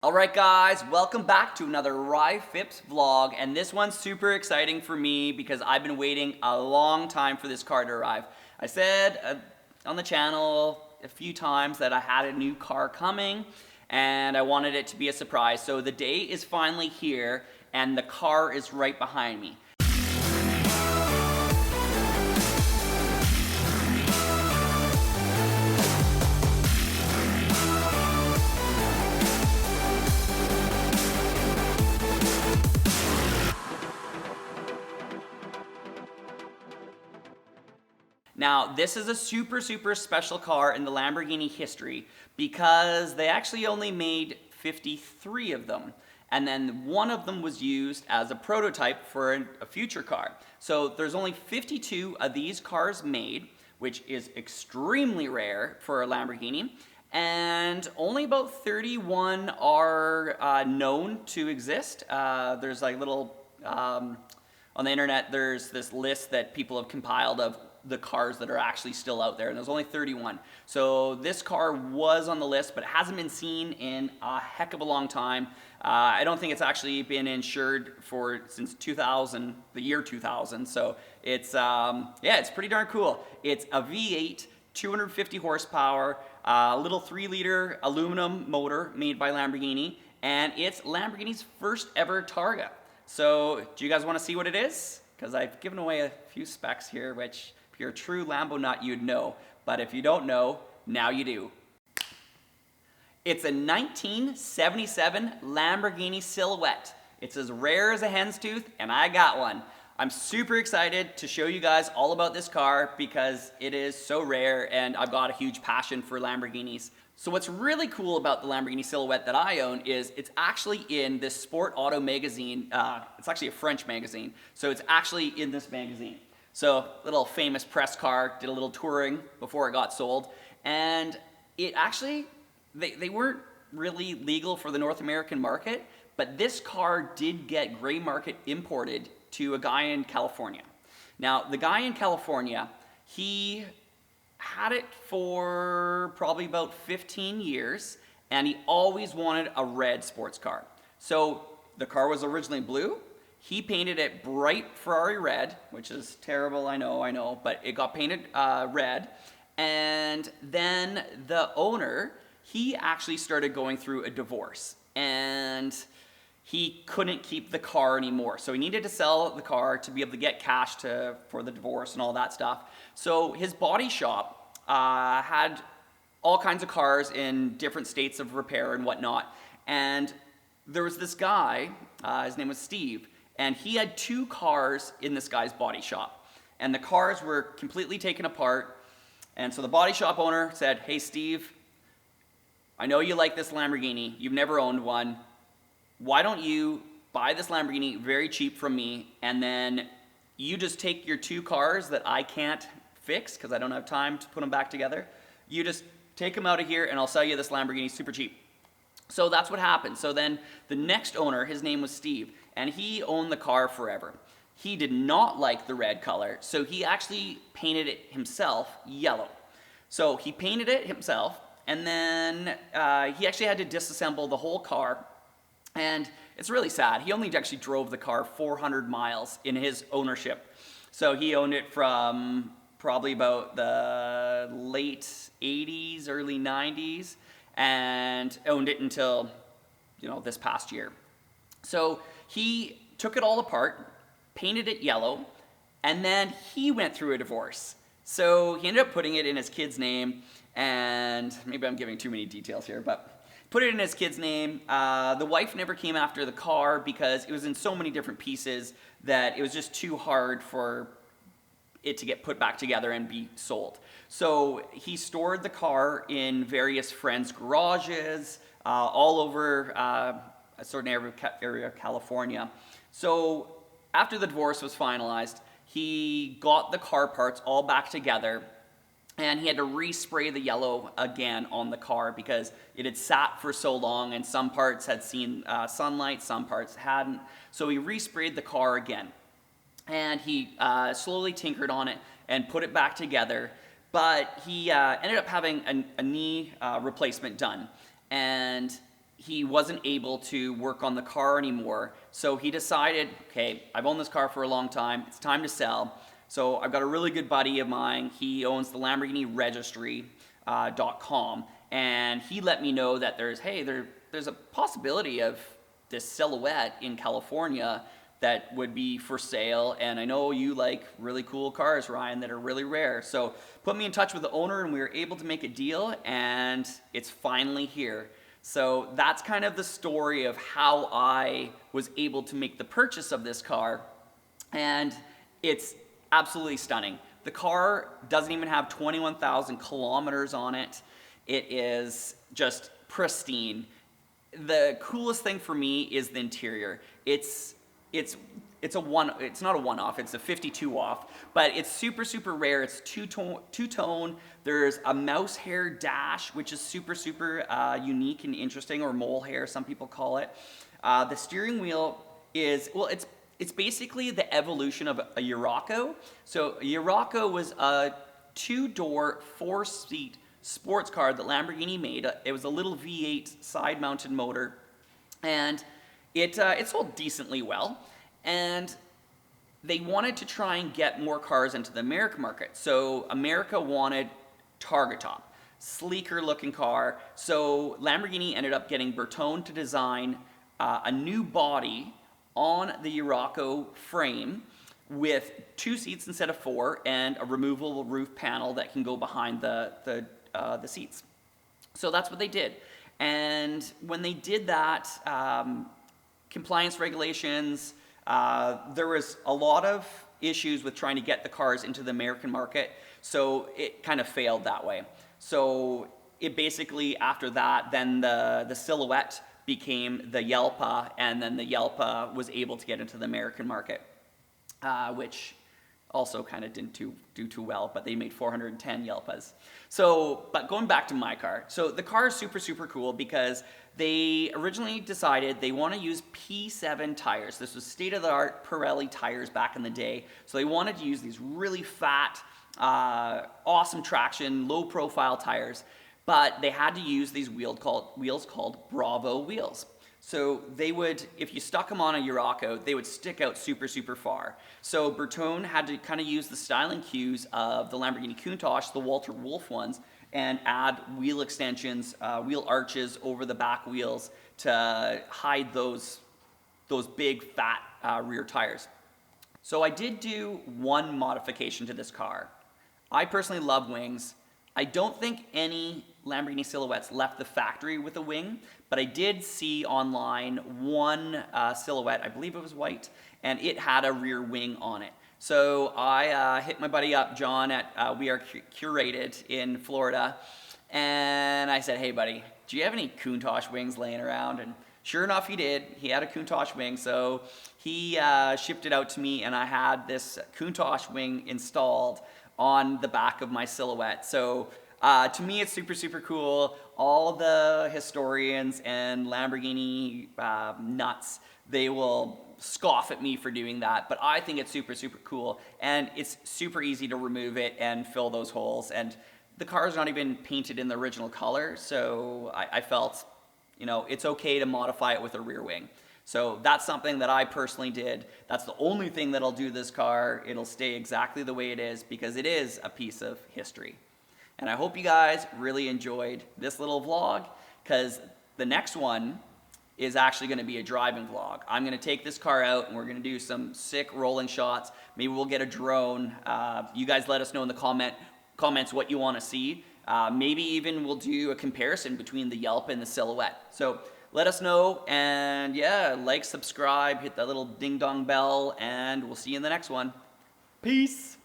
Alright guys, welcome back to another RyFips vlog, and this one's super exciting for me because I've been waiting a long time for this car to arrive. I said on the channel a few times that I had a new car coming and I wanted it to be a surprise. So the day is finally here and the car is right behind me. Now, this is a super special car in the Lamborghini history because they actually only made 53 of them. And then one of them was used as a prototype for a future car. So there's only 52 of these cars made, which is extremely rare for a Lamborghini. And only about 31 are known to exist. There's like little, on the internet, there's this list that people have compiled of the cars that are actually still out there, and there's only 31. So this car was on the list, but it hasn't been seen in a heck of a long time. I don't think it's actually been insured since 2000, the year 2000. So it's yeah, it's pretty darn cool. It's a V8, 250 horsepower, a little 3-liter aluminum motor made by Lamborghini, and it's Lamborghini's first ever Targa. So do you guys want to see what it is? Because I've given away a few specs here, which if you're a true Lambo nut, you'd know. But if you don't know, now you do. It's a 1977 Lamborghini Silhouette. It's as rare as a hen's tooth, and I got one. I'm super excited to show you guys all about this car because it is so rare, and I've got a huge passion for Lamborghinis. So what's really cool about the Lamborghini Silhouette that I own is it's actually in this Sport Auto magazine. It's actually a French magazine, so it's actually in this magazine. So, little famous press car, did a little touring before it got sold, and it actually, they weren't really legal for the North American market, but this car did get gray market imported to a guy in California. Now, the guy in California, he had it for probably about 15 years, and he always wanted a red sports car. So the car was originally blue. He painted it bright Ferrari red, which is terrible, I know, but it got painted red. And then the owner, he actually started going through a divorce, and he couldn't keep the car anymore. So he needed to sell the car to be able to get cash for the divorce and all that stuff. So his body shop had all kinds of cars in different states of repair and whatnot. And there was this guy, his name was Steve, and he had 2 cars in this guy's body shop. And the cars were completely taken apart. And so the body shop owner said, "Hey Steve, I know you like this Lamborghini. You've never owned one. Why don't you buy this Lamborghini very cheap from me, and then you just take your 2 cars that I can't fix because I don't have time to put them back together. You just take them out of here and I'll sell you this Lamborghini super cheap." So that's what happened. So then the next owner, his name was Steve, and he owned the car forever. He did not like the red color, so he actually painted it himself yellow. So he painted it himself, and then he actually had to disassemble the whole car. And it's really sad. He only actually drove the car 400 miles in his ownership. So he owned it from probably about the late 80s, early 90s, and owned it until, this past year. So he took it all apart, painted it yellow, and then he went through a divorce. So he ended up putting it in his kid's name, and maybe I'm giving too many details here, but put it in his kid's name. The wife never came after the car because it was in so many different pieces that it was just too hard for it to get put back together and be sold. So he stored the car in various friends' garages all over a certain area of California. So after the divorce was finalized, he got the car parts all back together, and he had to respray the yellow again on the car because it had sat for so long, and some parts had seen sunlight, some parts hadn't. So he resprayed the car again. And he slowly tinkered on it and put it back together, but he ended up having a knee replacement done. And he wasn't able to work on the car anymore. So he decided, okay, I've owned this car for a long time. It's time to sell. So I've got a really good buddy of mine. He owns the Lamborghini Registry.com, and he let me know that there's a possibility of this silhouette in California that would be for sale, and I know you like really cool cars, Ryan, that are really rare. So put me in touch with the owner, and we were able to make a deal, and it's finally here. So that's kind of the story of how I was able to make the purchase of this car, and it's absolutely stunning. The car doesn't even have 21,000 kilometers on it. It is just pristine. The coolest thing for me is the interior. It's not a one-off, it's a 52 off, but it's super, super rare. It's two-tone. There's a mouse hair dash, which is super, super unique and interesting, or mole hair, some people call it. The steering wheel is, well, it's basically the evolution of a Yuraco. So a Yuraco was a two-door, four-seat sports car that Lamborghini made. It was a little V8 side-mounted motor, and it sold decently well, and they wanted to try and get more cars into the American market. So America wanted target top, sleeker looking car. So Lamborghini ended up getting Bertone to design a new body on the Yuraco frame with 2 seats instead of 4 and a removable roof panel that can go behind the seats. So that's what they did. And when they did that, compliance regulations, there was a lot of issues with trying to get the cars into the American market, so it kind of failed that way. So it basically, after that, then the Silhouette became the Yelpa, and then the Yelpa was able to get into the American market, which also kind of didn't do too well, but they made 410 Yelpas. So, but going back to my car, so the car is super, super cool because they originally decided they want to use P7 tires. This was state-of-the-art Pirelli tires back in the day. So they wanted to use these really fat, awesome traction, low-profile tires, but they had to use these wheels called Bravo wheels. So they would, if you stuck them on a Yuraco, they would stick out super, super far. So Bertone had to kind of use the styling cues of the Lamborghini Countach, the Walter Wolf ones, and add wheel extensions, wheel arches over the back wheels to hide those big, fat rear tires. So I did do one modification to this car. I personally love wings. I don't think any Lamborghini Silhouettes left the factory with a wing, but I did see online one Silhouette, I believe it was white, and it had a rear wing on it. So I hit my buddy up, John, at We Are Curated in Florida, and I said, hey buddy, do you have any Countach wings laying around? And sure enough, he did. He had a Countach wing, so he shipped it out to me, and I had this Countach wing installed on the back of my Silhouette. So to me, it's super, super cool. All the historians and Lamborghini nuts, they will scoff at me for doing that, but I think it's super, super cool, and it's super easy to remove it and fill those holes, and the car's not even painted in the original color, so I felt, you know, it's okay to modify it with a rear wing. So that's something that I personally did. That's the only thing that'll do this car. It'll stay exactly the way it is because it is a piece of history. And I hope you guys really enjoyed this little vlog, because the next one is actually going to be a driving vlog. I'm going to take this car out and we're going to do some sick rolling shots. Maybe we'll get a drone. You guys let us know in the comments what you want to see. Maybe even we'll do a comparison between the Yelp and the Silhouette. So let us know, and yeah, like, subscribe, hit that little ding dong bell, and we'll see you in the next one. Peace.